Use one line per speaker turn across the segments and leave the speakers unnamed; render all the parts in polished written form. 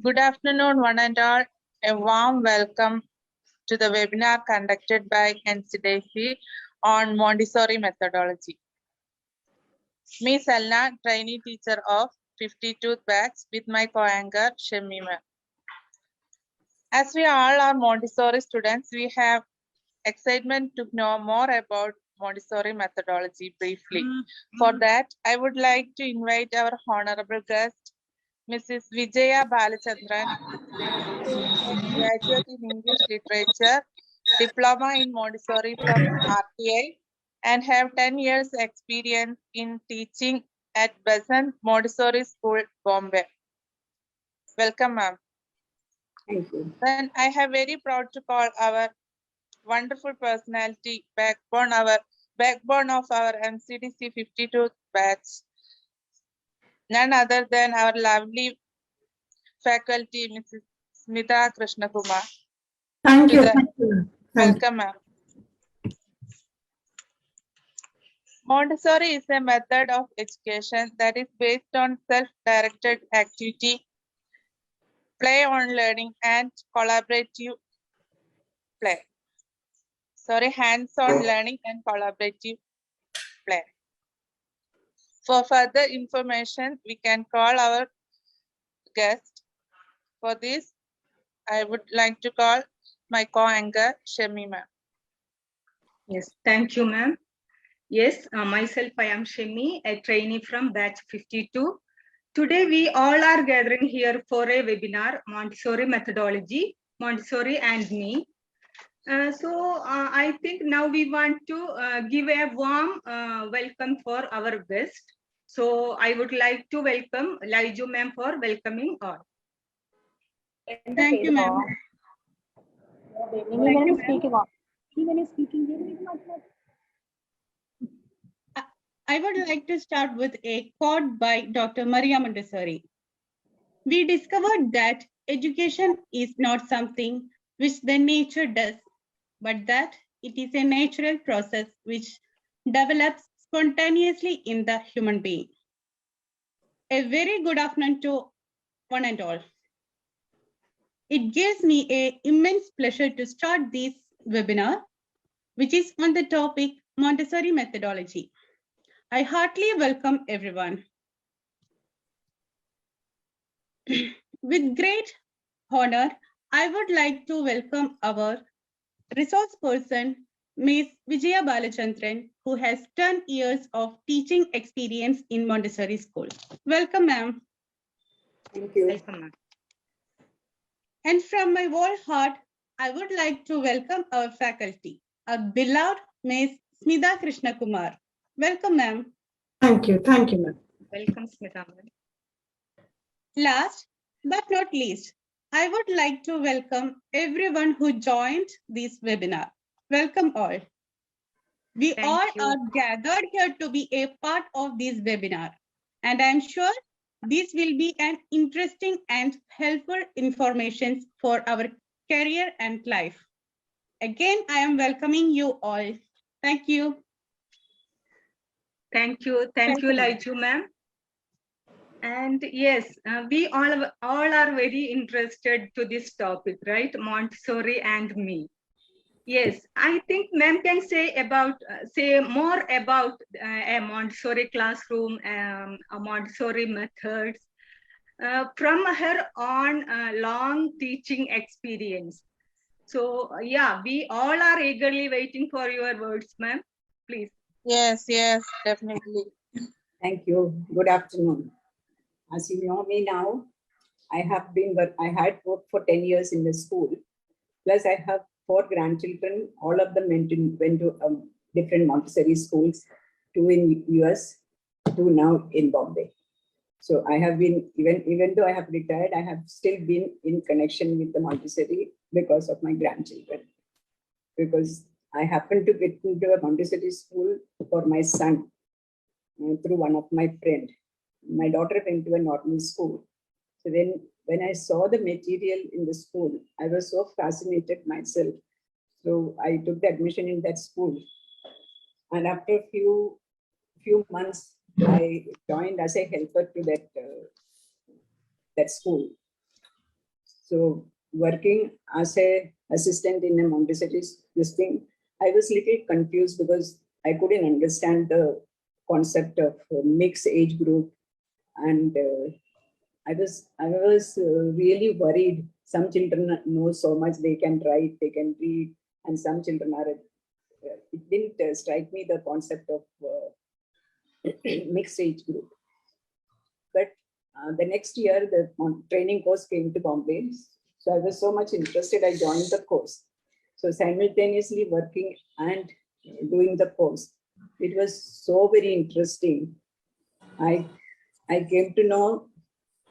Good afternoon, one and all. A warm welcome to the webinar conducted by NCDC on Montessori methodology. Me, Salna, trainee teacher of 52th batch with my co-anchor, Shemima. As we all are Montessori students, we have excitement to know more about Montessori methodology briefly. For that, I would like to invite our honorable guest, Mrs. Vijaya Balachandran, graduate in English Literature, Diploma in Montessori from RTI, and have 10 years experience in teaching at Besant Montessori School, Bombay. Welcome, ma'am.
Thank you.
Then I have very proud to call our wonderful personality, backbone of our NCDC 52 batch, none other than our lovely faculty, Mrs. Smita Krishnakumar.
Thank you.
Welcome, ma'am. Montessori is a method of education that is based on self-directed activity, play on learning, and collaborative play. Hands-on learning and collaborative play. For further information, we can call our guest. For this, I would like to call my co-anchor, Shemima.
Yes, thank you, ma'am. Yes, myself, I am Shemi, a trainee from batch 52. Today, we all are gathering here for a webinar, Montessori methodology, Montessori and me. I think now we want to give a warm welcome for our guest. So I would like to welcome Laiju ma'am for welcoming all.
Thank you, ma'am.
I would like to start with a quote by Dr. Maria Montessori. We discovered that education is not something which the nature does, but that it is a natural process which develops spontaneously in the human being. A very good afternoon to one and all. It gives me an immense pleasure to start this webinar, which is on the topic Montessori methodology. I heartily welcome everyone. With great honor, I would like to welcome our resource person, Ms. Vijaya Balachandran, who has 10 years of teaching experience in Montessori school. Welcome, ma'am.
Thank you. Welcome, ma'am.
And from my whole heart, I would like to welcome our faculty, our beloved Ms. Smita Krishnakumar. Welcome, ma'am.
Thank you, ma'am. Welcome, Smita, ma'am.
Last but not least, I would like to welcome everyone who joined this webinar. Welcome all. We all are gathered here to be a part of this webinar, and I'm sure this will be an interesting and helpful information for our career and life. Again, I am welcoming you all. Thank you.
Thank you, Laiju ma'am. And yes, we all are very interested to this topic, right? Montessori and me. Yes, I think ma'am can say more about a Montessori classroom, a Montessori methods from her own long teaching experience. So yeah, we all are eagerly waiting for your words, ma'am. Please.
Yes, definitely.
Thank you. Good afternoon. As you know me now, I had worked for 10 years in the school. Plus, I have 4 grandchildren. All of them went to different Montessori schools, 2 in US, 2 now in Bombay. So I have been, even though I have retired, I have still been in connection with the Montessori because of my grandchildren. Because I happened to get into a Montessori school for my son through one of my friends. My daughter went to a normal school. So then when I saw the material in the school, I was so fascinated myself. So I took the admission in that school. And after a few months, I joined as a helper to that school. So working as a assistant in a Montessori, this thing, I was little confused because I couldn't understand the concept of mixed age group, and I was really worried. Some children know so much, they can write, they can read, and some children are. It didn't strike me the concept of mixed age group. But the next year, the training course came to Bombay. So I was so much interested, I joined the course. So simultaneously working and doing the course, it was so very interesting. I came to know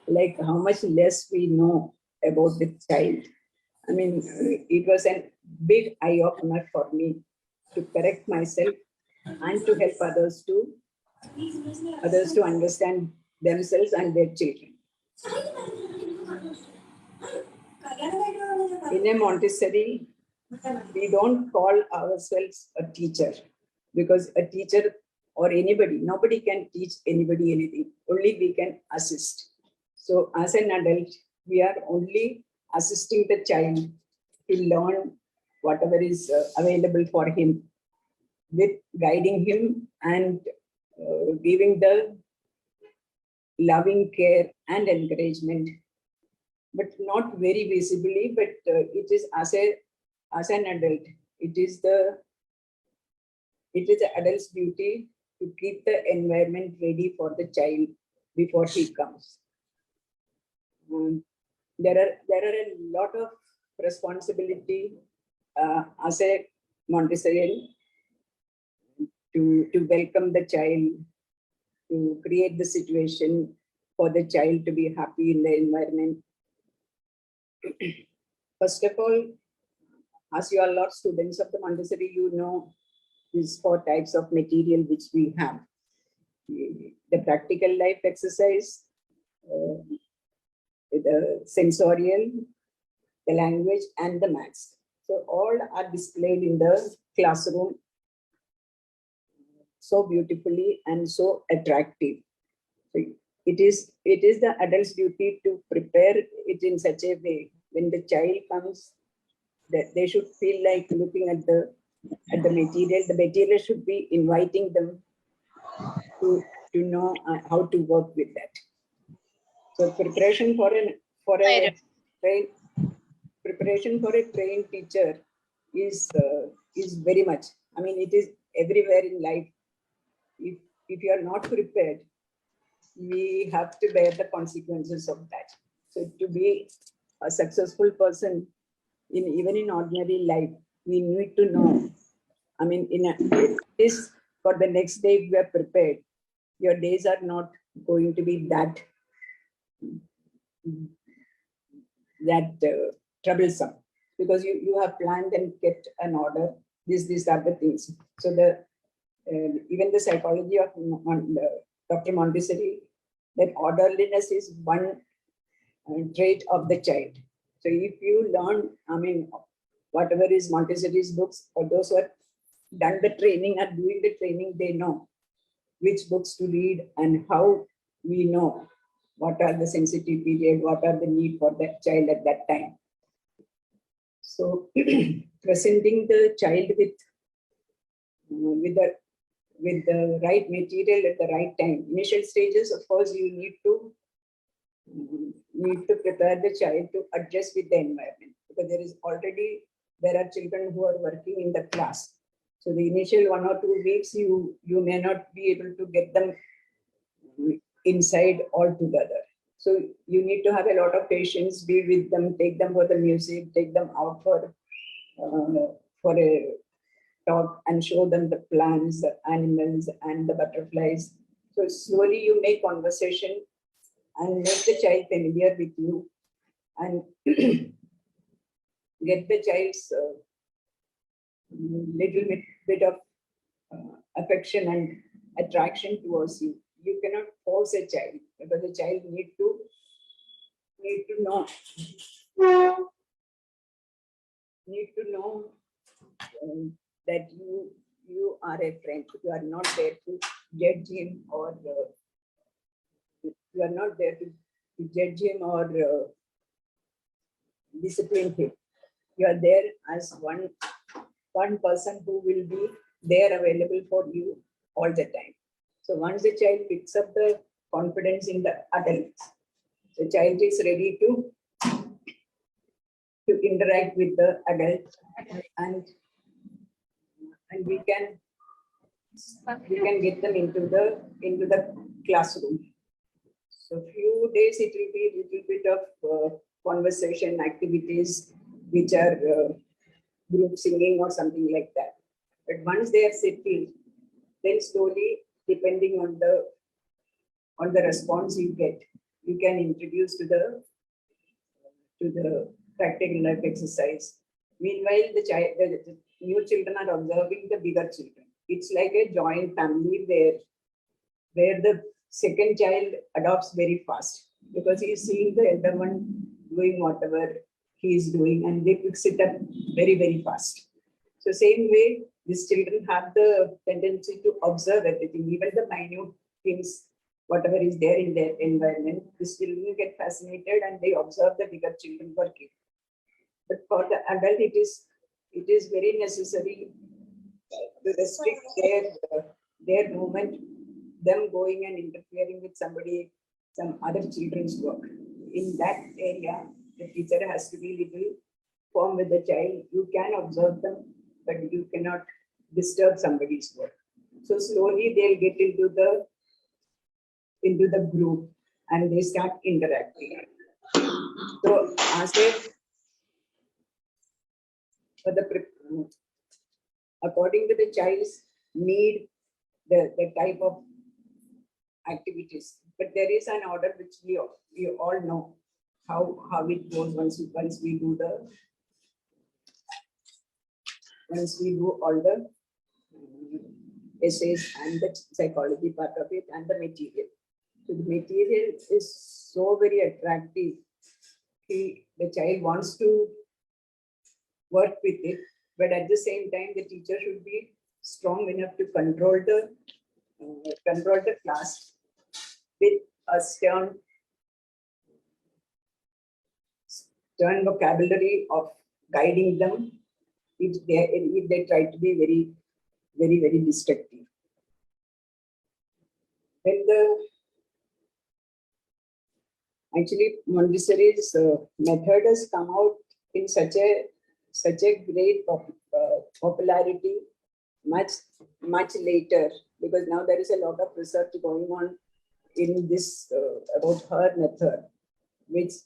like how much less we know about the child. I mean, it was a big eye opener for me to correct myself and to help others to understand themselves and their children. In a Montessori, we don't call ourselves a teacher, because a teacher or anybody, nobody can teach anybody anything. Only we can assist. So as an adult, we are only assisting the child to learn whatever is available for him, with guiding him and giving the loving care and encouragement, but not very visibly, but it is as an adult, it is the adult's duty to keep the environment ready for the child before he comes. There are a lot of responsibility as a Montessorian to welcome the child, to create the situation for the child to be happy in the environment. First of all, as you all are students of the Montessori, you know these 4 types of material which we have. The practical life exercise, the sensorial, the language, and the maths. So all are displayed in the classroom so beautifully and so attractive. So it is the adult's duty to prepare it in such a way when the child comes that they should feel like looking at the material. The material should be inviting them to know how to work with that. So preparation for a trained teacher is very much. I mean, it is everywhere in life. If you are not prepared, we have to bear the consequences of that. So to be a successful person even in ordinary life, we need to know. I mean, this for the next day, if we are prepared, your days are not going to be that troublesome, because you have planned and kept an order. These are the things. So even the psychology of Dr. Montessori, that orderliness is one trait of the child. So if you learn, I mean, whatever is Montessori's books, or those who have done the training or doing the training, they know which books to read and how we know what are the sensitive period, what are the need for that child at that time. So presenting the child with the right material at the right time. Initial stages, of course, you need to prepare the child to adjust with the environment, because there are children who are working in the class. So the initial 1 or 2 weeks, you may not be able to get them inside altogether. So you need to have a lot of patience, be with them, take them for the music, take them out for a talk and show them the plants, the animals, and the butterflies. So slowly you make conversation and make the child familiar with you, and get the child's little bit of affection and attraction towards you. You cannot force a child, because the child need to know that you are a friend. You are not there to judge him, or you are not there to judge him or discipline him. You are there as one person who will be there available for you all the time. So once the child picks up the confidence in the adults, the child is ready to interact with the adult, and we can get them into the classroom. So few days it will be a little bit of conversation activities, which are group singing or something like that. But once they are settled, then slowly, depending on the response you get, you can introduce to the practical life exercise. Meanwhile, the new children are observing the bigger children. It's like a joint family where the second child adopts very fast, because he is seeing the elder one doing whatever he is doing, and they fix it up very, very fast. So same way, these children have the tendency to observe everything, even the minute things, whatever is there in their environment. These children get fascinated and they observe the bigger children working. But for the adult, it is very necessary to restrict their movement, them going and interfering with some other children's work. In that area, the teacher has to be little firm with the child. You can observe them, but you cannot disturb somebody's work. So slowly they'll get into the group and they start interacting. So according to the child's need, the type of activities, but there is an order which we all know how it goes once we do all the essays and the psychology part of it and the material. So the material is so very attractive. The child wants to work with it, but at the same time, the teacher should be strong enough to control the class with a stern vocabulary of guiding them if they try to be very, very, very destructive. Actually, Montessori's method has come out in such a great popularity much later, because now there is a lot of research going on in this about her method, which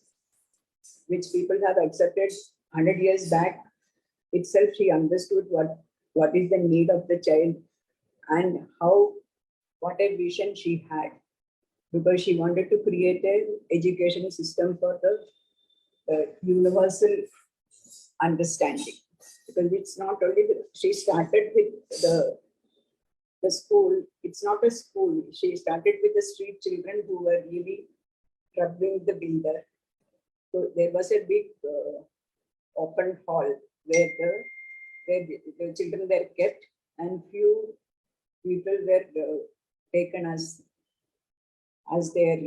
people have accepted 100 years back. Itself, she understood what is the need of the child and what a vision she had, because she wanted to create an education system for the universal understanding. Because it's not only she started with the school. It's not a school. She started with the street children who were really troubling the builder. So there was a big open hall where the children were kept, and few people were taken as their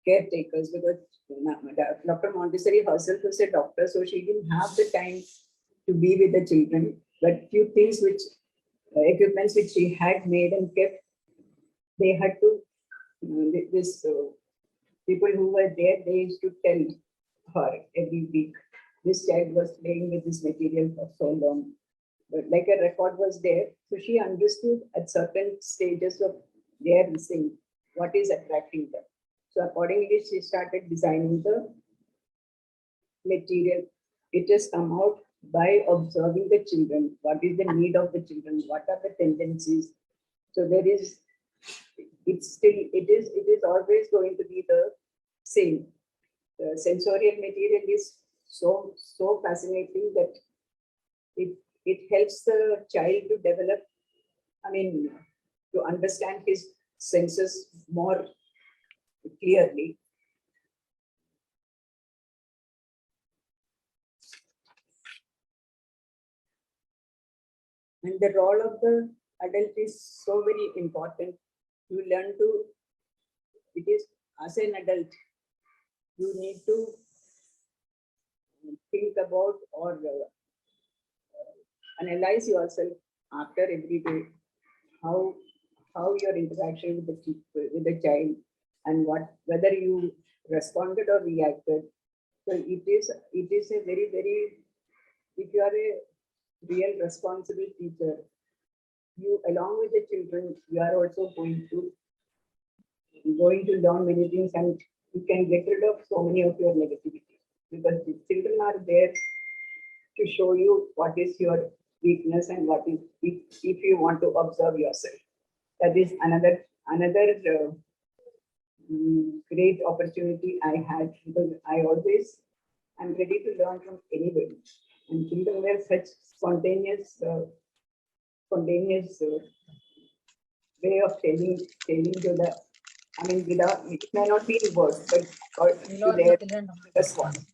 caretakers, because Dr. Montessori herself was a doctor, so she didn't have the time to be with the children. But few things equipments which she had made and kept, they had to, people who were there, they used to tell her every week, this child was playing with this material for so long. But like a record was there, so she understood at certain stages of their listening what is attracting them. So accordingly, she started designing the material. It has come out by observing the children. What is the need of the children? What are the tendencies? So it is always going to be the same. The sensorial material is so fascinating that it helps the child to develop, to understand his senses more clearly. And the role of the adult is so very important. You learn to, it is as an adult, you need to think about or analyze yourself after every day, how your interaction with the child and whether you responded or reacted. So it is a very, very, if you are a real responsible teacher, you along with the children, you are also going to learn many things, and you can get rid of so many of your negativity, because the children are there to show you what is your weakness and what is, if you want to observe yourself. That is another great opportunity I had, because I'm ready to learn from anybody. And children were such spontaneous way of telling to the, I mean, without, it may not be in words, but to their response.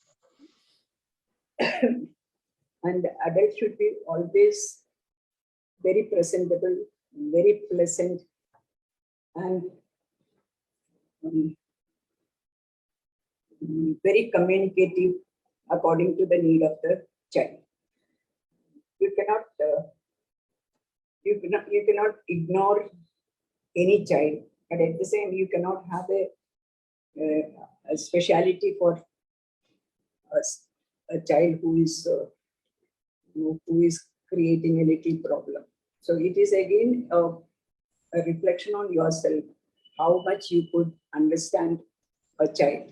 And adults should be always very presentable, very pleasant, and very communicative according to the need of the child. You cannot ignore any child, but at the same you cannot have a speciality for a child who is creating a little problem. So it is again a reflection on yourself, how much you could understand a child.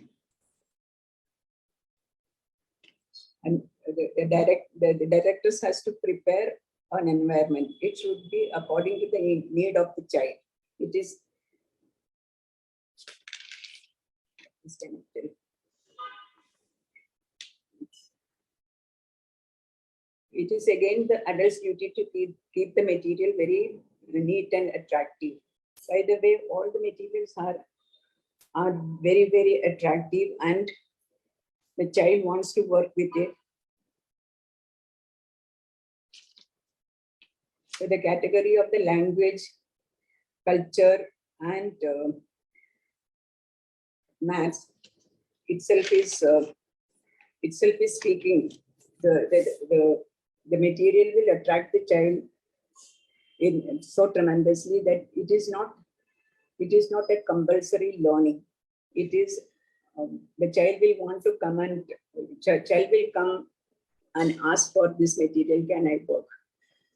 And the directors has to prepare an environment. It should be according to the need of the child. It is again the adult's duty to keep the material very neat and attractive. By the way, all the materials are very, very attractive, and the child wants to work with it. So the category of the language, culture, and maths itself is speaking. The material will attract the child in so tremendously that it is not a compulsory learning. It is the child will want to come, and child will come and ask for this material. Can I work?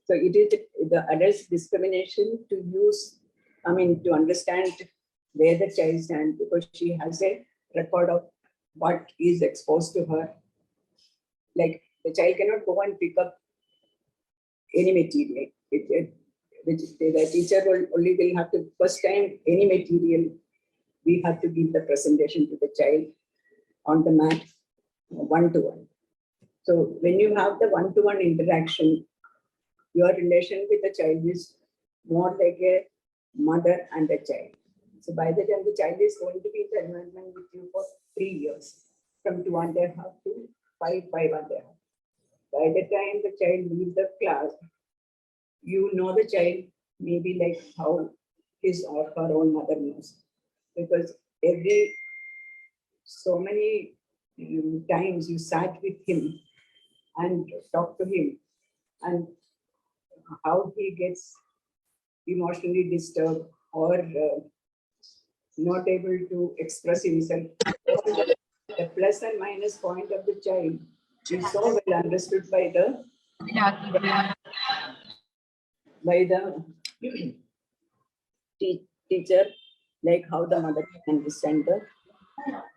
So it is the adult's discrimination to understand where the child stands, because she has a record of what is exposed to her. Like the child cannot go and pick up any material. The teacher will have to, first time any material, we have to give the presentation to the child on the mat, one-to-one. So when you have the one-to-one interaction, your relation with the child is more like a mother and a child. So by the time the child is going to be in the environment with you for 3 years, from 2.5 to 5.5. By the time the child leaves the class, you know the child maybe like how his or her own mother knows, because so many times you sat with him and talked to him, and how he gets emotionally disturbed or not able to express himself. The plus and minus point of the child is so well understood by the teacher, like how the mother can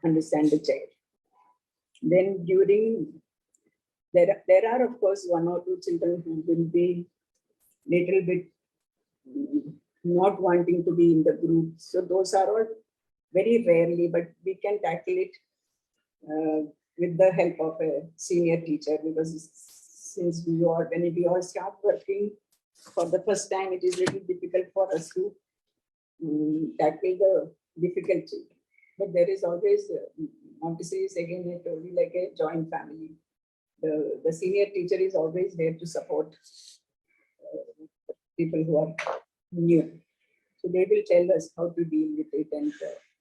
understand the child. Then there are of course 1 or 2 children who will be little bit not wanting to be in the group. So those are all very rarely, but we can tackle it with the help of a senior teacher, because since when we all start working for the first time, it is really difficult for us to tackle the difficult children. But there is always, Montessori is again, I told you, like a joint family. The senior teacher is always there to support people who are new. So they will tell us how to deal with it, and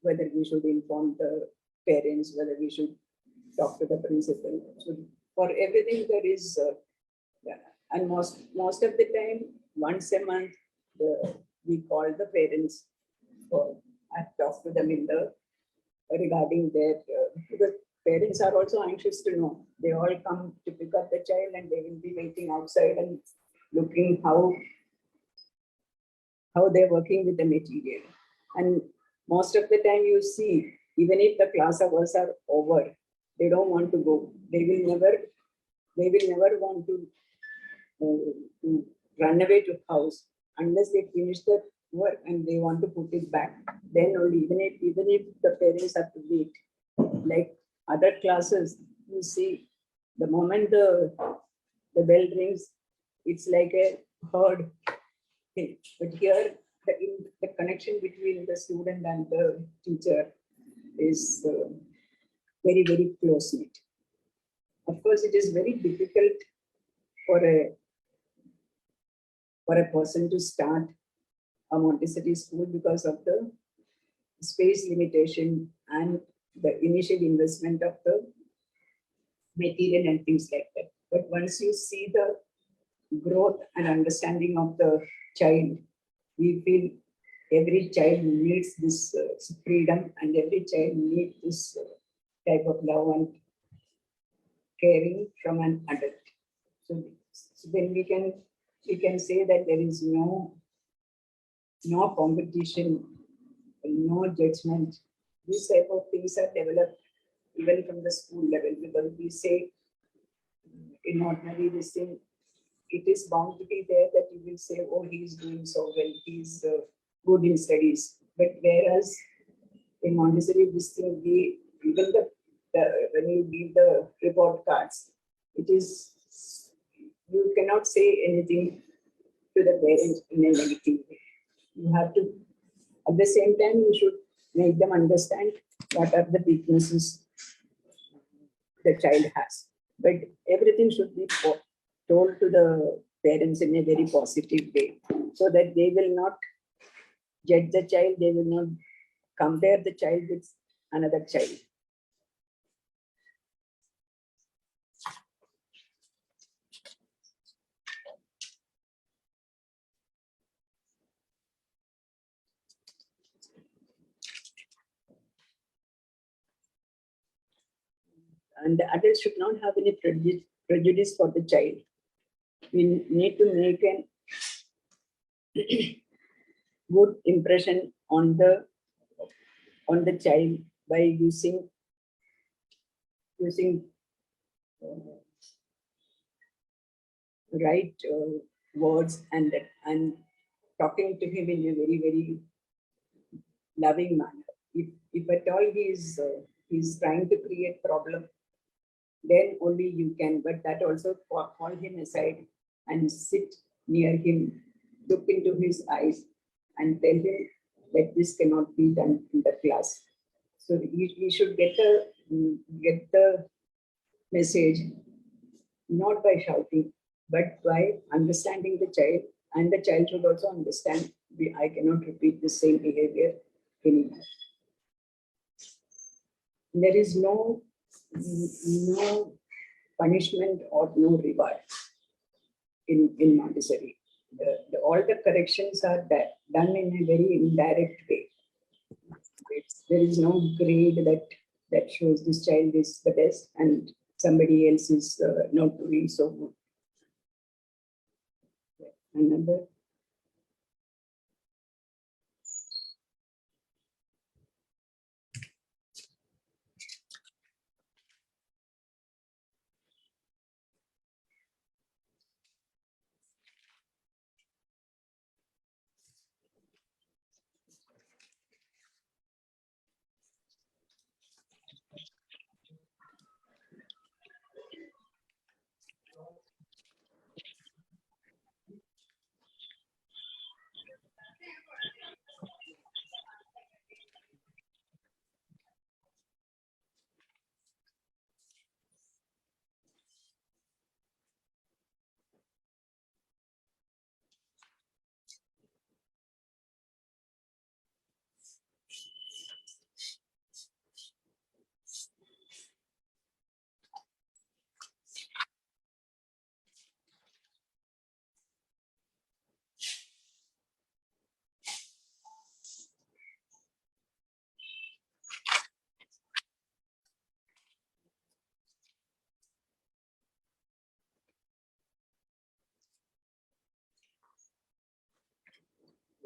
whether we should inform the parents, whether we should talk to the principal. So for everything there is, and most of the time, once a month, we call the parents for and talk to them in the regarding their, because parents are also anxious to know. They all come to pick up the child and they will be waiting outside and looking how they're working with the material. And most of the time you see, even if the class hours are over, they don't want to go. They will never want to run away to house unless they finish the work and they want to put it back. Then only, even if the parents have to wait, like other classes, you see, the moment the bell rings, it's like a herd. But here, the connection between the student and the teacher is very, very close knit. Of course, it is very difficult for a person to start a Montessori school because of the space limitation and the initial investment of the material and things like that. But once you see the growth and understanding of the child, we feel every child needs this freedom and every child needs this type of love and caring from an adult. So then we can say that there is no competition, no judgment. These type of things are developed even from the school level, because we say in ordinary this thing, it is bound to be there that you will say, oh, he is doing so well, he is good in studies. But whereas in Montessori, this thing, even when you give the report cards, it is, you cannot say anything to the parents in a negative way. You have to, at the same time, you should make them understand what are the weaknesses the child has. But everything should be told to the parents in a very positive way, so that they will not judge the child, they will not compare the child with another child. And the adults should not have any prejudice for the child. We need to make a good impression on the child by using right words and talking to him in a very, very loving manner. If at all he's trying to create problem, then only you can, but that also call him aside and sit near him, look into his eyes and tell him that this cannot be done in the class. So he should get the message not by shouting, but by understanding the child, and the child should also understand I cannot repeat the same behavior anymore. There is no punishment or no reward in Montessori. All the corrections are done in a very indirect way. There is no grade that shows this child is the best and somebody else is not doing so good. Another.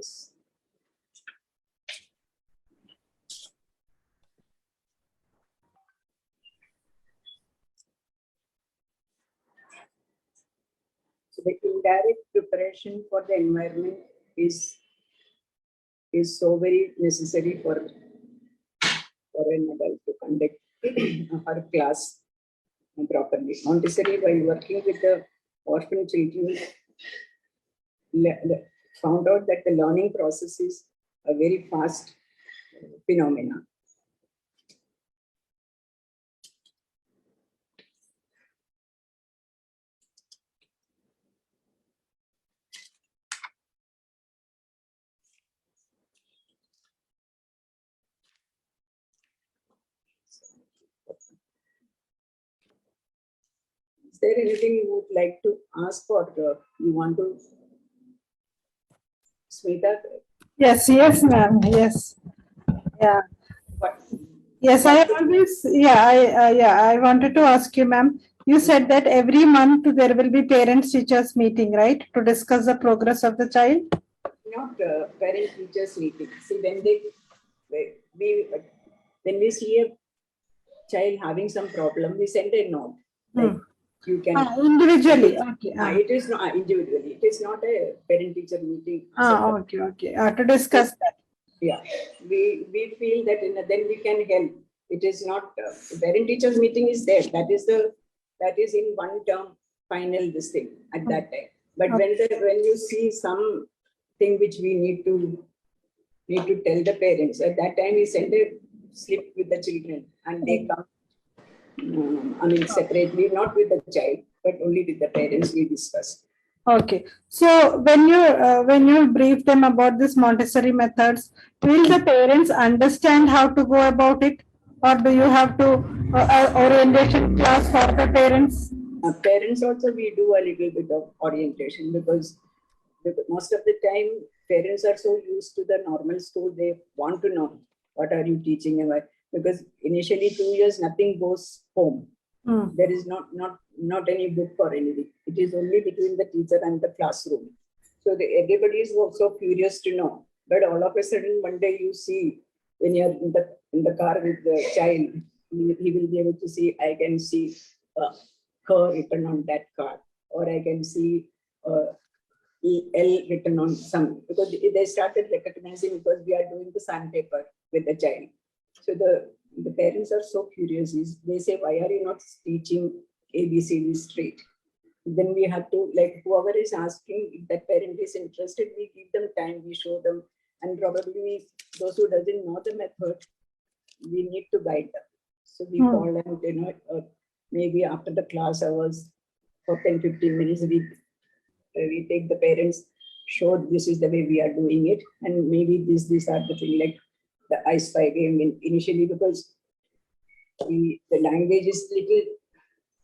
Yes. So the indirect preparation for the environment is so very necessary for an adult to conduct her class properly. Montessori, while working with the orphan children, found out that the learning process is a very fast phenomena. Is there anything you would like to ask, or you want to, Smita?
Yes, ma'am. Yes. Yeah.
What?
Yes, I always, I wanted to ask you, ma'am. You said that every month there will be parents teachers meeting, right? To discuss the progress of the child.
Not parent teachers meeting. See, when we see a child having some problem, we send a note. Like you can
Individually. Okay.
it is not individually. It is not a parent teacher meeting.
Okay. To discuss that.
Yeah, we feel that then we can help. It is not parent teachers meeting is there. That is in one term final this thing at that time. But when you see something which we need to tell the parents, at that time we send a slip with the children and they come. Separately, not with the child, but only with the parents. We discuss.
Okay. So when you brief them about this Montessori methods, will the parents understand how to go about it, or do you have to orientation class for the parents?
Parents also we do a little bit of orientation because most of the time parents are so used to the normal school, they want to know what are you teaching about, because initially 2 years nothing goes home. There is not any book or anything. It is only between the teacher and the classroom. So everybody is also curious to know. But all of a sudden one day you see when you're in the car with the child, he will be able to see, I can see her written on that card, or I can see L written on some, because they started recognizing because we are doing the sandpaper with the child. So the parents are so curious. They say, why are you not teaching ABCD straight? Then we have to, like, whoever is asking, if that parent is interested, we give them time, we show them, and probably those who doesn't know the method, we need to guide them. So we call them, maybe after the class hours for 10-15 minutes, we take the parents, show this is the way we are doing it, and maybe these are the thing, like the I Spy game initially, because the language is little,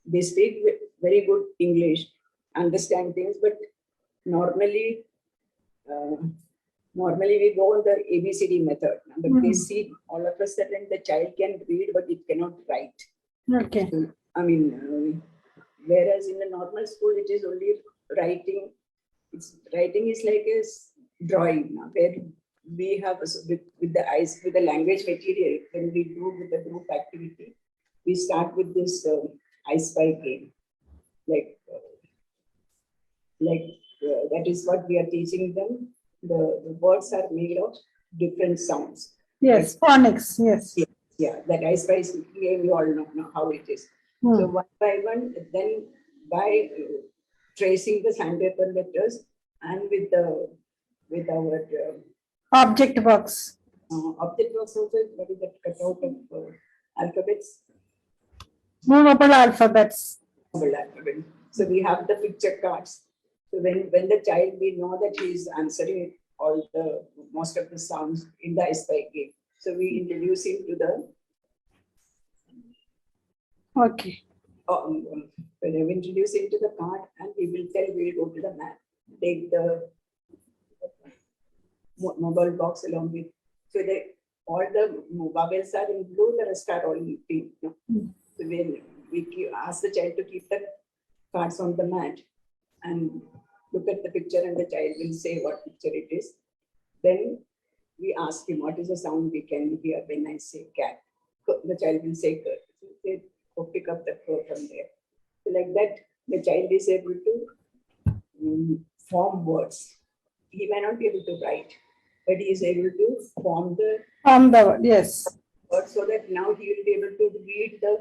they speak very good English, understand things, but normally we go on the ABCD method, but they see all of a sudden the child can read, but it cannot write.
Okay.
So, whereas in the normal school, it is only writing. Writing is like a drawing, where we have with the eyes, with the language material, when we do with the group activity, we start with this I Spy game. That is what we are teaching them. The words are made of different sounds.
Yes, phonics, yes.
Yeah, that I Spy game, you all know how it is. So one by one, then by tracing the sandpaper letters and with our
Object box.
object box also, what is that cutout of alphabets?
Movable alphabets.
Alphabet. So we have the picture cards. So when the child, we know that he is answering most of the sounds in the I Spy game. So we introduce him to the.
Okay.
When we introduce him to the card, and we will tell, we'll go to the map, take the mobile box along with. So all the vowels are in blue, the rest are all in pink. No? So when we ask the child to keep the cards on the mat and look at the picture, and the child will say what picture it is. Then we ask him, what is the sound we can hear when I say cat? The child will say cat. They pick up the crow from there. So like that, the child is able to form words. He may not be able to write, but he is able to form the
word, yes.
word, so that now he will be able to read the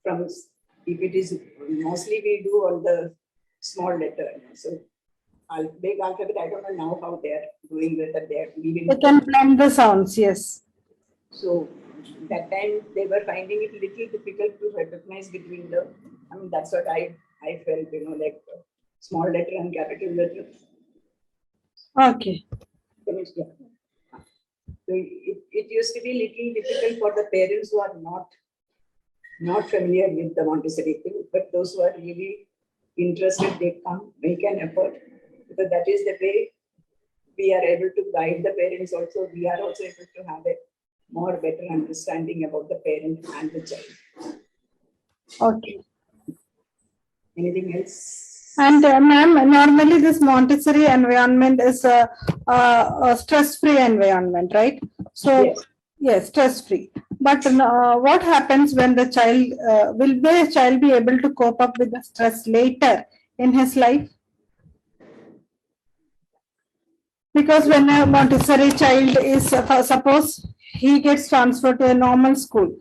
from, if it is mostly we do on the small letter. So big alphabet, I don't know now how they are doing, whether they are leaving.
They can blend the sounds, yes.
So that time they were finding it little difficult to recognize between the, I mean, that's what I felt, like small letter and capital letter.
Okay.
Finished, yeah. So it used to be little difficult for the parents who are not familiar with the Montessori thing, but those who are really interested, they come, make an effort, because that is the way we are able to guide the parents also. We are also able to have a more better understanding about the parent and the child.
Okay.
Anything else?
And ma'am, normally this Montessori environment is a stress-free environment, right? So, yes, stress-free. But what happens when the child, will the child be able to cope up with the stress later in his life? Because when a Montessori child is, suppose he gets transferred to a normal school.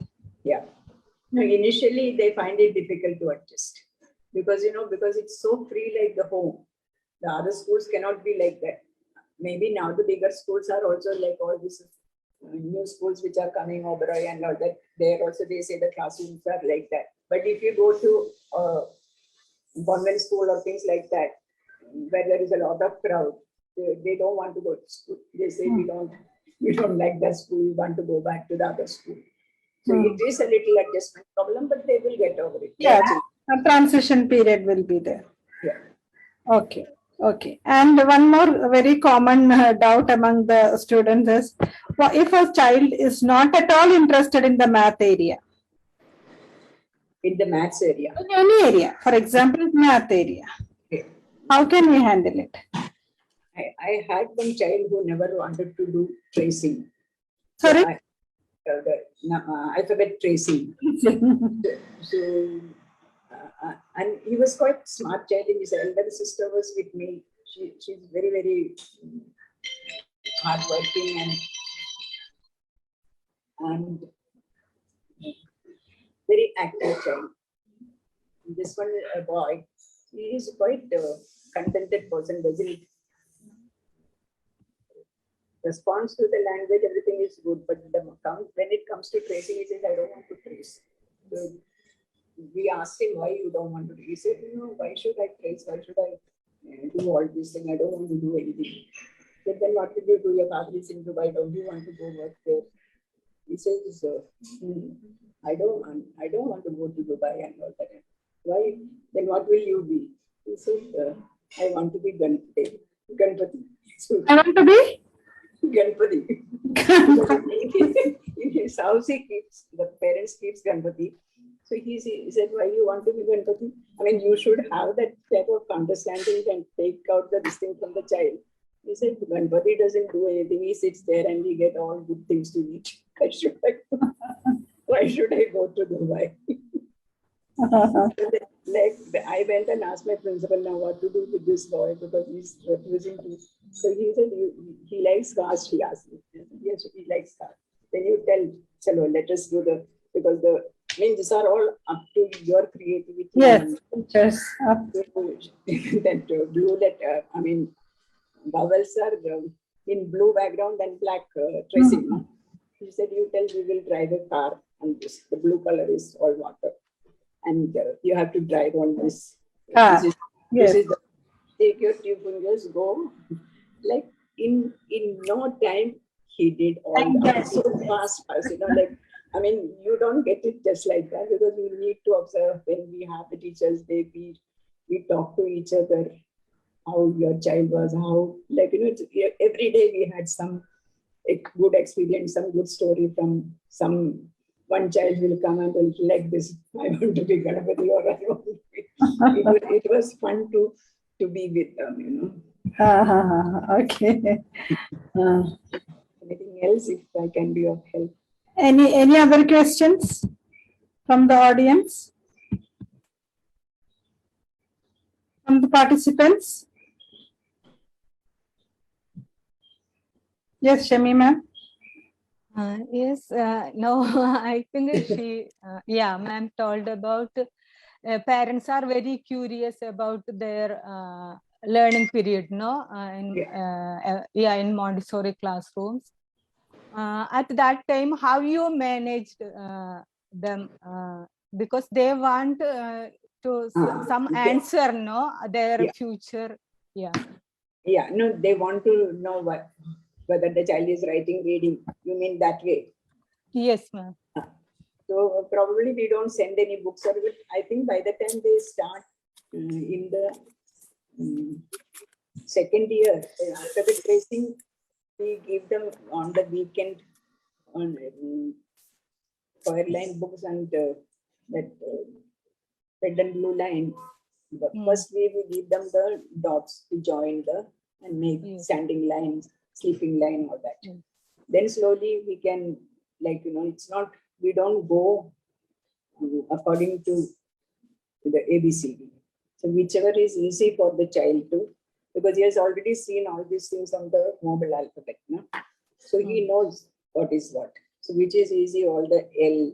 Yeah. No, initially they find it difficult to adjust because, because it's so free like the home. The other schools cannot be like that. Maybe now the bigger schools are also like all these new schools which are coming, Oriya and all that. There also they say the classrooms are like that. But if you go to convent school or things like that, where there is a lot of crowd, they don't want to go to school. They say we don't like that school. We want to go back to the other school. So it is a little adjustment problem, but they will get over it.
Yeah, a transition period will be there.
Yeah.
Okay. Okay. And one more very common doubt among the students is, if a child is not at all interested in the math area?
In the maths area?
In any area. For example, math area.
Okay.
How can we handle it?
I had one child who never wanted to do tracing.
Sorry?
Alphabet tracing. So and he was quite smart child, and his elder sister was with me. She's very, very hardworking and very active child. This one, a boy, he is quite a contented person, doesn't responds to the language, everything is good, but when it comes to tracing, he says, I don't want to trace. So we asked him, why you don't want to trace? He said, why should I trace? Why should I do all this thing? I don't want to do anything. But then what did you do? Your father is in Dubai, don't you want to go work there? He says, I don't want to go to Dubai and all that. Why? Then what will you be? He said, I want to be Ganpati. So,
I want to be?
Ganpati. In his house, the parents keeps Ganpati. So he said, why you want to be Ganpati? I mean, you should have that type of understanding and take out the distinct from the child. He said, Ganpati doesn't do anything. He sits there and we get all good things to eat. Why should I go to Dubai? I went and asked my principal now what to do with this boy because he's refusing to. So he said, he likes cars. He asked me. Yes, he likes cars. Then you tell, chalo, let us do because these are all up to your creativity.
Yes, teachers.
That blue letter, vowels are in blue background and black tracing. No? He said, you tell we will drive a car and the blue color is all water. And you have to drive on this. This is take your two fingers, go. Like in no time, he did all that. So fast. You don't get it just like that because you need to observe when we have the teachers, we talk to each other, how your child was, how, every day we had a good experience, some good story from one child will come and will like this, I want to be Ganapati or I want to be. It was fun to be with them,
Okay. Uh,
Anything else, if I can be of help?
any other questions from the audience? From the participants? Yes, Shami ma'am.
Yes, no, I think she, yeah, ma'am told about parents are very curious about their learning period, no, in Montessori classrooms. At that time, how you managed them? Because they want some
Okay.
answer, no, their
Yeah.
future. Yeah.
Yeah, no, they want to know whether the child is writing, reading. You mean that way?
Yes, ma'am.
So probably we don't send any books, or I think by the time they start in the second year, after the tracing, we give them on the weekend on square line books and that red and blue line. But first we will give them the dots to join the and make standing lines, sleeping line, all that. Then slowly we can, like, it's not, we don't go according to the ABCD. So whichever is easy for the child to, because he has already seen all these things on the mobile alphabet, no? So he knows what is what. So which is easy, all the L,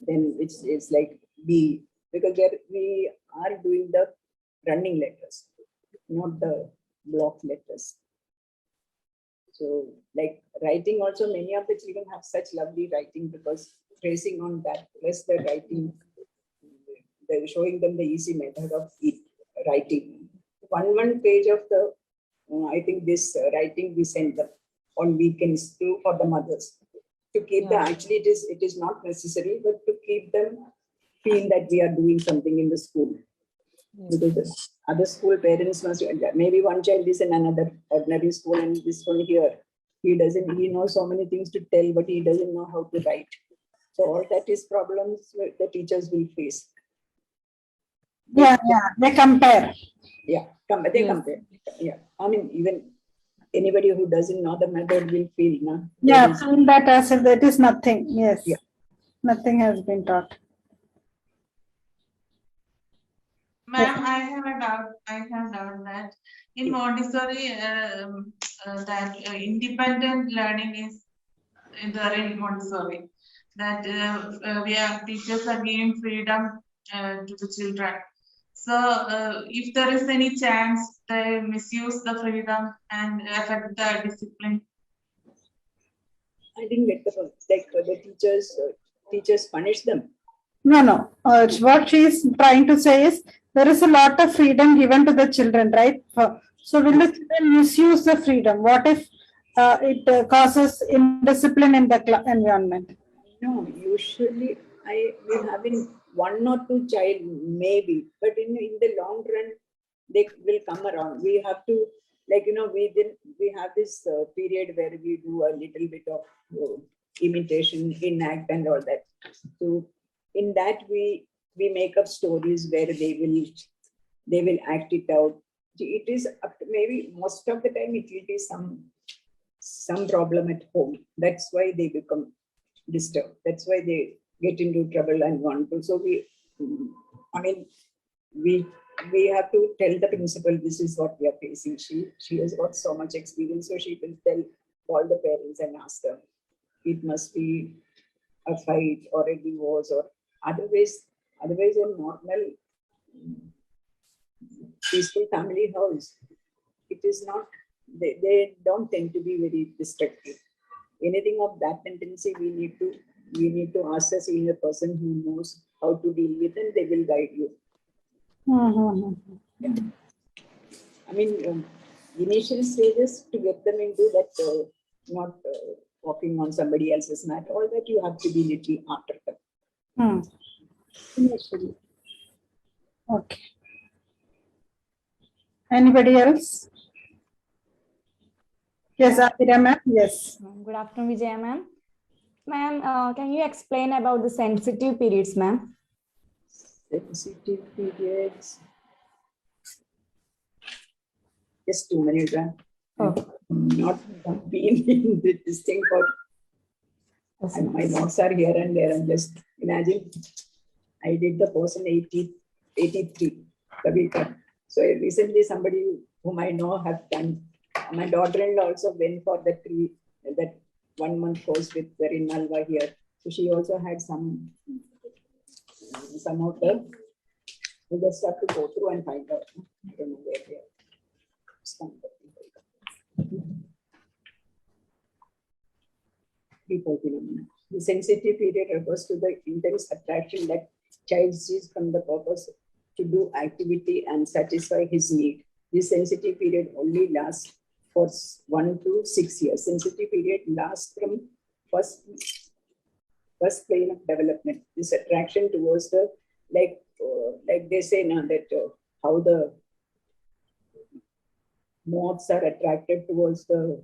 then it's like B, because we are doing the running letters, not the block letters. So like writing also, many of the children have such lovely writing because tracing on that, plus the writing, they're showing them the easy method of writing. One page of the, I think this writing we send them on weekends too for the mothers to keep the, actually it is not necessary, but to keep them feel that we are doing something in the school. Because the other school parents must, maybe one child is in another ordinary school and this one here, he knows so many things to tell, but he doesn't know how to write. So all that is problems the teachers will face.
Yeah, they compare.
Yeah, they compare. Yeah, I mean, even anybody who doesn't know the method will feel, no?
Yeah, feel that as if that is nothing. Yes.
Yeah.
Nothing has been taught.
Ma'am, I have a doubt. That in Montessori, that independent learning is there in Montessori. That teachers are giving freedom to the children. So if there is any chance they misuse the freedom and affect the discipline.
I didn't get the teachers punish them.
No. What she is trying to say is there is a lot of freedom given to the children, right? So will the children misuse the freedom? What if it causes indiscipline in the environment?
No, usually we having one or two child maybe, but in the long run they will come around. We have to, we have this period where we do a little bit of imitation, enact and all that. So in that we make up stories where they will act it out. It is maybe most of the time it will be some problem at home. That's why they become disturbed. That's why they get into trouble and want to. So we have to tell the principal this is what we are facing. She has got so much experience, so she will tell all the parents and ask them. It must be a fight or a divorce or otherwise a normal peaceful family house. It is not. They don't tend to be very destructive. Anything of that tendency, we need to ask a senior person who knows how to deal with, and they will guide you. Yeah. I mean, initial stages to get them into that, not walking on somebody else's mat, all that you have to be little after them.
Initially. Okay. Anybody else? Yes, Apira ma'am. Yes.
Good afternoon, Vijaya ma'am. Ma'am, can you explain about the sensitive periods, ma'am?
Sensitive periods. Just 2 minutes.
Oh.
Not been in this thing for. And my notes are here and there. And just imagine, I did the course in 83, Kavita. So recently somebody whom I know have done. My daughter-in-law also went for that 1 month course with very Nalva here. So she also had some of the. We just have to go through and find out. I don't know where they are. Phenomena. The sensitive period refers to the intense attraction that child sees from the purpose to do activity and satisfy his need. This sensitive period only lasts for 1 to 6 years. Sensitive period lasts from first plane of development. This attraction towards the like they say now that how the moths are attracted towards the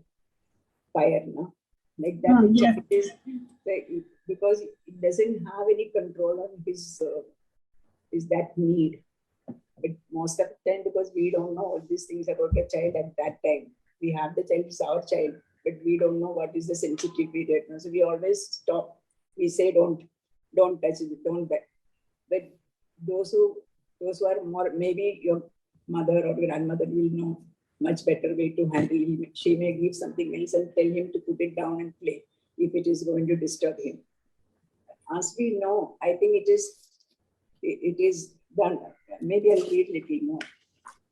fire, no? Like that,
Yeah.
it is like, because it doesn't have any control on his is that need. But most of the time, because we don't know all these things about a child at that time, we have the child is our child, but we don't know what is the sensitive period. So we always stop. We say don't touch it, don't that. But those who are more, maybe your mother or grandmother will know much better way to handle him. She may give something else and tell him to put it down and play if it is going to disturb him. As we know, I think it is done. Maybe I'll read a little more.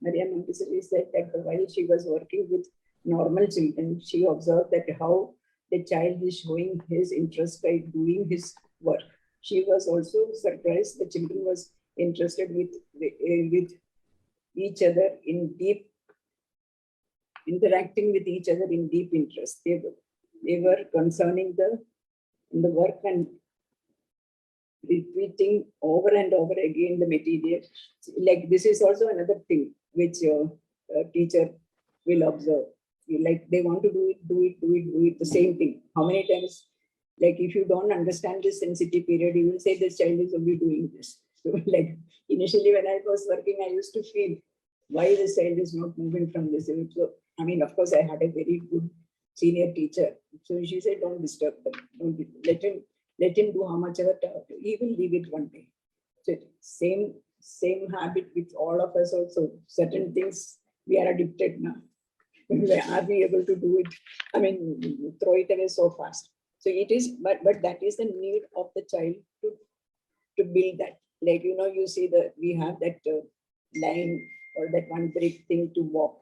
Maria Montessori said that while she was working with normal children, she observed that how the child is showing his interest by doing his work. She was also surprised the children was interested with each other in deep, interacting with each other in deep interest. They were concerning the work and repeating over and over again the material. Like this is also another thing which a teacher will observe. Like they want to do it, the same thing. How many times? Like if you don't understand this sensitive period, you will say this child is only doing this. So like initially when I was working, I used to feel why this child is not moving from this. So, I mean, of course, I had a very good senior teacher. So she said, don't disturb them. Don't let him do how much ever he will leave it one day. So same habit with all of us also. Certain things we are addicted now. Are we able to do it? I mean, throw it away so fast. So it is, but that is the need of the child to build that. Like, you see we have that line or that one brick thing to walk,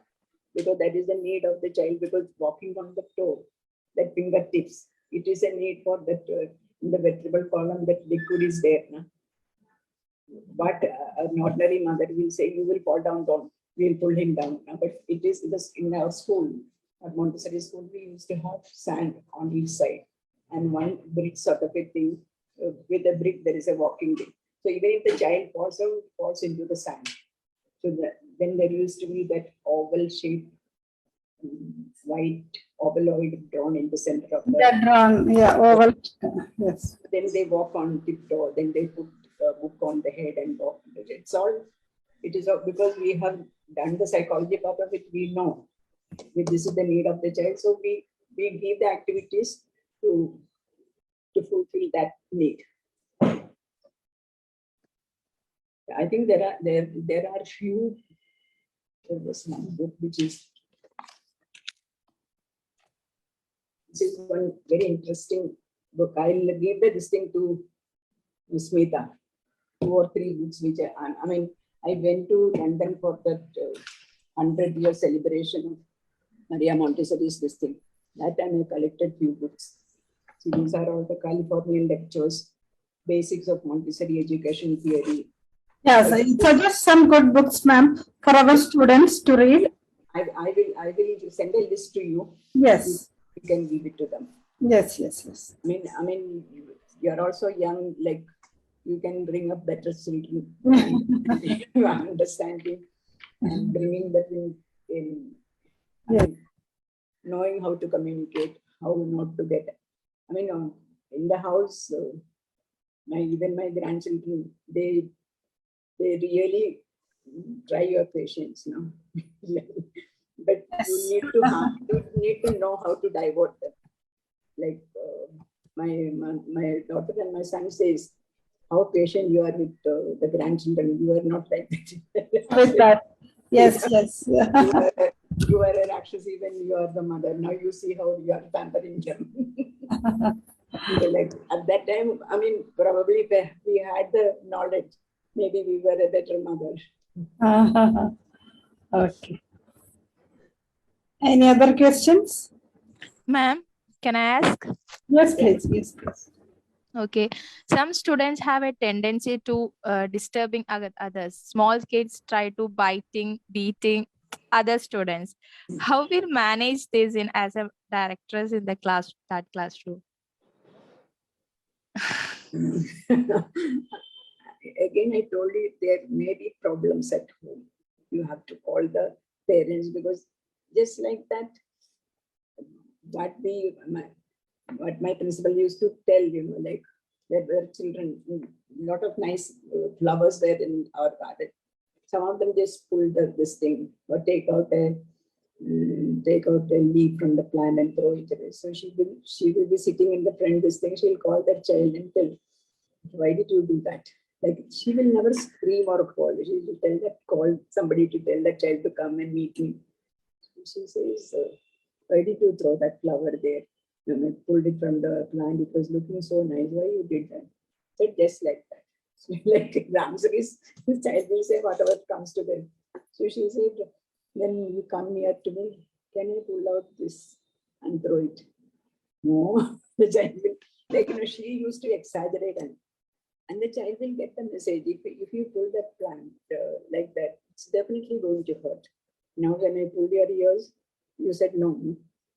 because that is the need of the child, because walking on the toe, that fingertips, it is a need for that in the vertebral column, that liquid is there. No? But an ordinary mother will say, you will fall down, we'll pull him down. No? But it is in our school, at Montessori school, we used to have sand on each side and one brick sort of a thing. With a brick, there is a walking thing. So even if the child falls into the sand. So then there used to be that oval shape, white ovuloid drawn in the center of the.
That drawn, yeah, oval. Yes.
Then they walk on tiptoe. Then they put a book on the head and walk. It is all because we have done the psychology part of it. We know that this is the need of the child. So we give the activities to fulfill that need. I think there are few. There was one book which is one very interesting book. I'll give this thing to Smita. 2 or 3 books which I went to London for that 100-year celebration of Maria Montessori's this thing. That time I collected few books. So these are all the Californian lectures, basics of Montessori education theory.
Yes, I suggest some good books, ma'am, for our students to read.
I will send a list to you.
Yes.
You can give it to them.
Yes.
I mean, you're also young, like you can bring up better children, understanding and bringing that in knowing how to communicate, how not to get. I mean, in the house, even my grandchildren, they really try your patience, no? but
Yes.
you need to know how to divert them. Like my daughter and my son says, how patient you are with the grandchildren. You are not like that.
With that. Yes, yes.
You are a Rakshasi when you are the mother. Now you see how you are pampering them. So like at that time, I mean, probably if we had the knowledge, maybe we were a better mother.
Okay. Any other questions?
Ma'am, can I ask?
Yes, please. Yes, please.
Okay. Some students have a tendency to disturbing others. Small kids try to beating other students. How will manage this in as a directress in the classroom?
Again, I told you there may be problems at home. You have to call the parents, because just like that, what my principal used to tell, like there were children, a lot of nice flowers were in our garden. Some of them just pulled this thing or take out a leaf from the plant and throw it away. So she will be sitting in the front, this thing, she'll call that child and tell, why did you do that? Like she will never scream or call. She will call somebody to tell that child to come and meet me. She says, why did you throw that flower there? I pulled it from the plant. It was looking so nice. Why you did that? I said, just like that. So like the answer is, the child will say whatever comes to them. So she said, when you come near to me, can you pull out this and throw it? No, the child will, like, she used to exaggerate and the child will get the message. If you pull that plant like that, it's definitely going to hurt. Now, when I pulled your ears, you said no,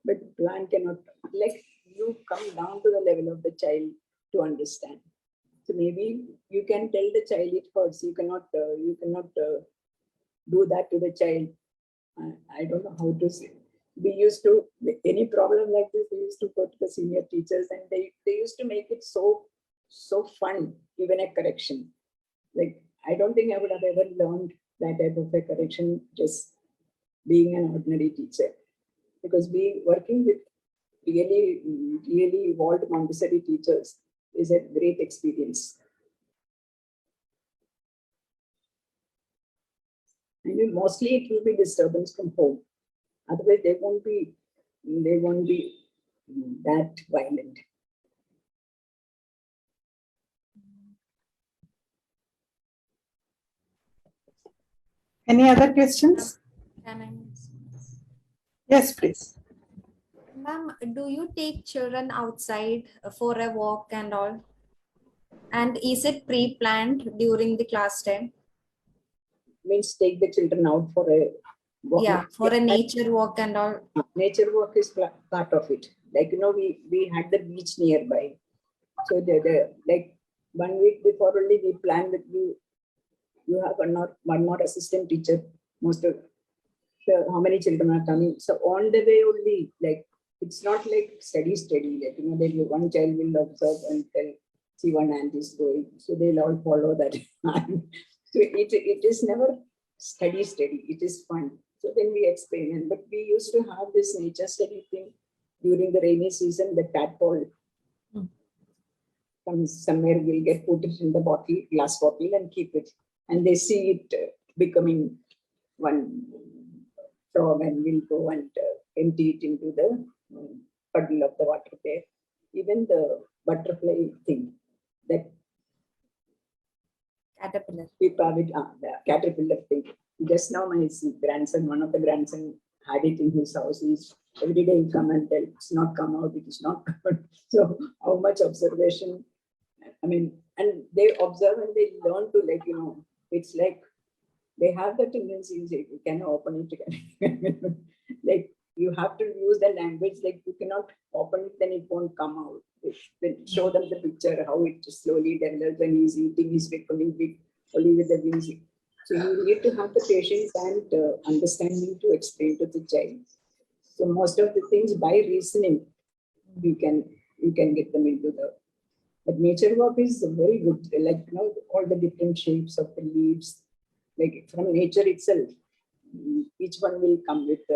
but plant cannot, like you come down to the level of the child to understand. So maybe you can tell the child it hurts. You cannot do that to the child. I don't know how to say. We used to, any problem like this, we used to go to the senior teachers and they used to make it so fun, even a correction. Like, I don't think I would have ever learned that type of a correction just being an ordinary teacher. Because working with really evolved Montessori teachers is a great experience. I mean, mostly it will be disturbance from home. Otherwise, they won't be that violent.
Any other questions?
Can I?
Yes, please.
Ma'am, do you take children outside for a walk and all? And is it pre-planned during the class time?
Means take the children out for a walk.
Yeah, for a nature walk and all.
Nature walk is part of it. Like, we had the beach nearby. So like 1 week before only we planned that you have one more assistant teacher. How many children are coming? So on the way only, like, it's not like steady, like, that one child will observe and see one aunt is going. So they'll all follow that. So it is never steady. It is fun. So then we experiment. But we used to have this nature study thing during the rainy season. The tadpole from somewhere will get put it in the glass bottle and keep it. And they see it becoming one frog and will go and empty it into the puddle of the water there. Even the butterfly thing, that
Caterpillar.
The caterpillar thing. Just now my grandson, one of the grandson had it in his house. Every day he come and tell, it's not come out, it is not come out. So how much observation, I mean, and they observe and they learn to, like, it's like they have the tendency, you can open it, like you have to use the language, like you cannot open it, then it won't come out. Then show them the picture, how it slowly develops when he's eating, he's becoming big, only with the music. So you need to have the patience and understanding to explain to the child. So most of the things by reasoning, you can get them into but nature walk is very good, like, all the different shapes of the leaves, like from nature itself. each one will come with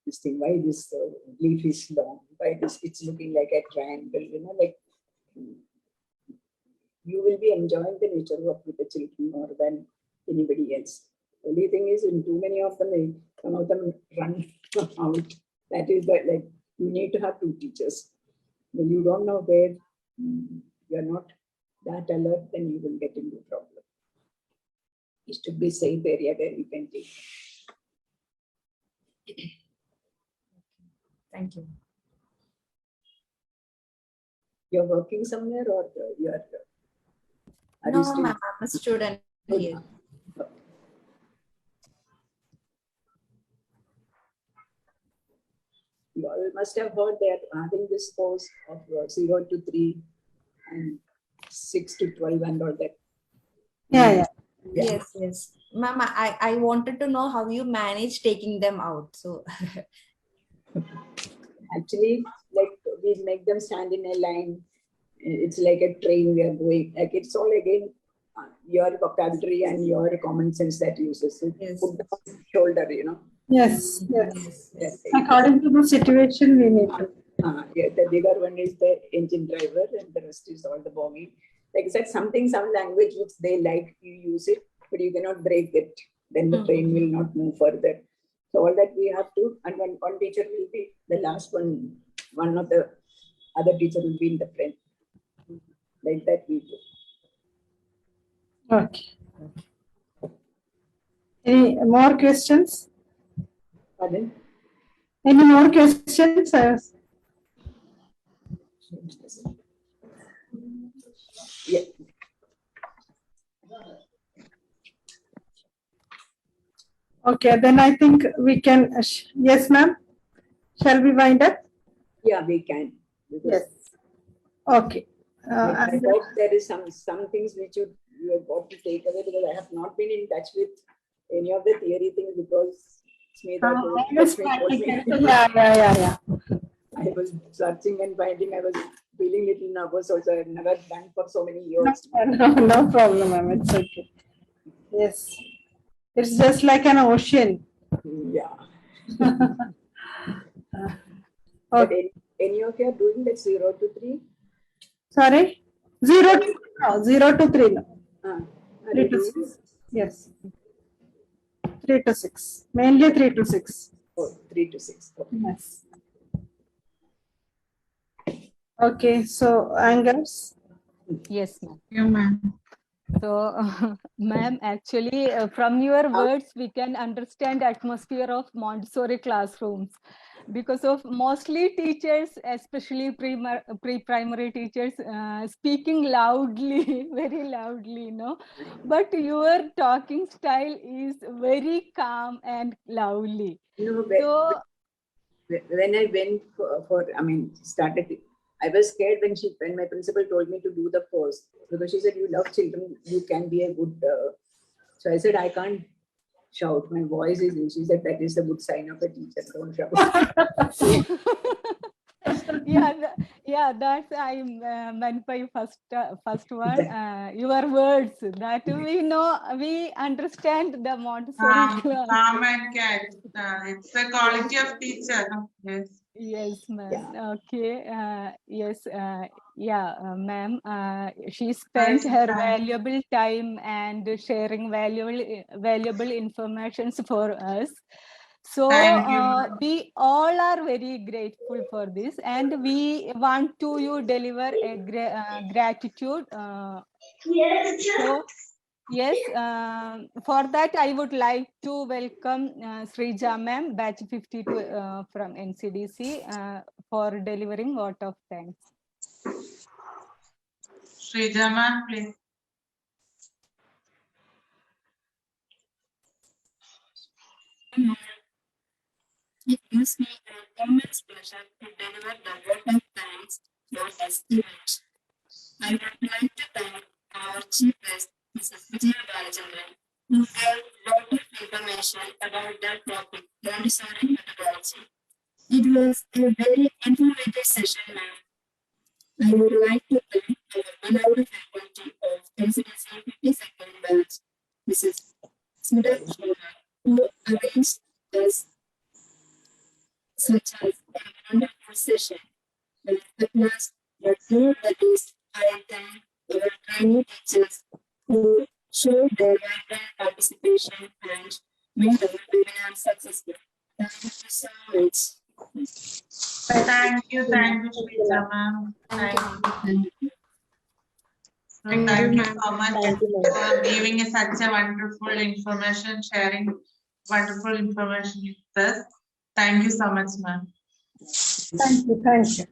this thing. Why this leaf is long? Why this? It's looking like a triangle. Like you will be enjoying the nature work with the children more than anybody else. Only thing is, in too many of them, some of them run out. That is like you need to have two teachers. When you don't know where you are not that alert, then you will get into problem. It should be safe area where you can take.
Thank you.
You're working somewhere or you are? Are you
No,
still-
ma'am, I'm a student here.
You all must have heard that having this course of 0 to 3 and 6 to 12 and all that.
Yeah.
Yes. Ma'am, I wanted to know how you manage taking them out. So
Actually, like we make them stand in a line. It's like a train we are going. Like it's all again your vocabulary and your common sense that uses it.
Yes.
Put down shoulder,
Yes.
Yes.
According to the situation, we need to.
Yeah, the bigger one is the engine driver and the rest is all the bogie. Like I said, some language which they like, you use it, but you cannot break it. Then the train will not move further. So all that we have to, and one teacher will be the last one. One of the other teacher will be in the front. Like that we do.
Okay. Any more questions?
Pardon?
Any more questions?
Yeah.
Okay, then I think we can. Yes, ma'am. Shall we wind up?
Yeah, we can.
Yes. Okay.
I hope there is some things which you have got to take away, because I have not been in touch with any of the theory things because Smita told me.
Yeah.
I was searching and finding. I was feeling little nervous also. I've never done for so many years.
No problem, ma'am. It's okay. Yes. It's just like an ocean.
Yeah.
Okay.
But any of you are doing that 0 to 3?
Sorry? 0 to 3. No.
Are
3
you
to
doing
6. Yes. 3 to 6. Mainly 3 to 6.
Oh, 3 to 6. Okay.
Yes. Okay, so Angers.
Yes, ma'am.
Yeah, ma'am.
So, ma'am, actually, from your words, we can understand the atmosphere of Montessori classrooms, because of mostly teachers, especially pre-primary teachers, speaking loudly, very loudly, but your talking style is very calm and lovely.
No,
So,
when I went started, I was scared when my principal told me to do the course, because she said, you love children, you can be a good. So I said, I can't shout. My voice is. She said, that is a good sign of a teacher. Don't shout.
yeah, that's I meant by first one. Your words that we know, we understand the Montessori class.
Calm and cat. It's the quality of teacher. Yes.
Yes, ma'am.
Yeah.
Okay. Yes. Ma'am. She spent her valuable time and sharing valuable information for us. So
Thank you.
we all are very grateful for this, and we want to you deliver a gratitude. So yes, for that I would like to welcome Srija ma'am, batch 52 from NCDC, for delivering vote of thanks.
Srija ma'am, please.
It gives me an immense pleasure to deliver the vote of thanks for this event. I would like to thank our chief guest, Mrs. Vijaya Balachandran, who gave a lot of information about that topic, Montessori methodology. It was a very informative session, ma'am. I would like to thank our beloved faculty of NCDC 52nd batch, Mrs. Smita, who class, but more that is, I thank our training teachers who showed their vibrant participation and made our webinar successful. Thank you so much.
Thank you, Shrija ma'am. Thank you. Thank you so much for giving us such a wonderful information, sharing wonderful information with us. Thank you so much, ma'am.
Thank you.